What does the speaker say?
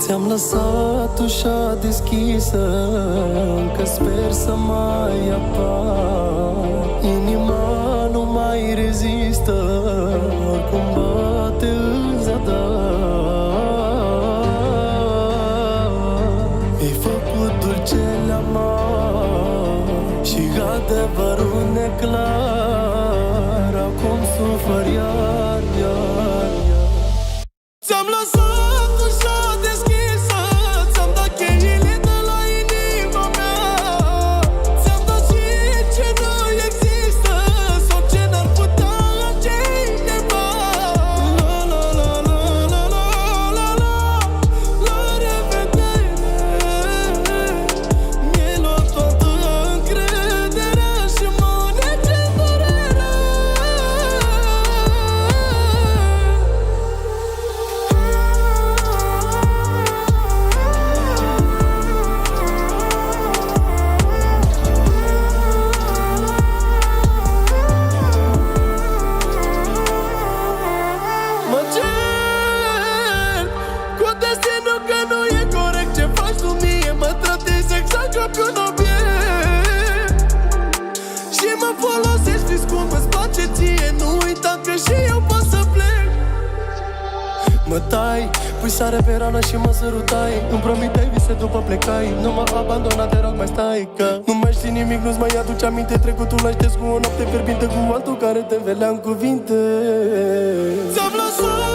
Ți-am lăsat ușa deschisă, încă sper să mai apar. Inima nu mai rezistă, oricum bate în zadar. Mi-ai făcut dulcele amar și adevărul neclar. Acum sufăr iar, iar, iar. Ți-am lăsat ușa deschisă, ți-am dat cheile de la inima mea. Ți-am dat și ce nu există sau ce n-ar putea cineva. La la la la la la la la, la revedere. Mi-ai luat toată încrederea și mă nege durerea. Mă cer cu destinul că nu e corect ce faci tu mie. Mă tratezi exact ca pe un obiect și mă folosești, știți cum îți place ție. Nu uita că și eu pot să plec. Mă tai, pui sare pe rană și mă sărutai. Îmi promiteai vise după plecai. Nu mă abandona, te rog mai stai, că nu mai știi nimic, nu-ți mai aduce aminte. Trecutul l-aș cu o noapte fierbinte cu altul care te învelea în cuvinte. Ți-am lăsat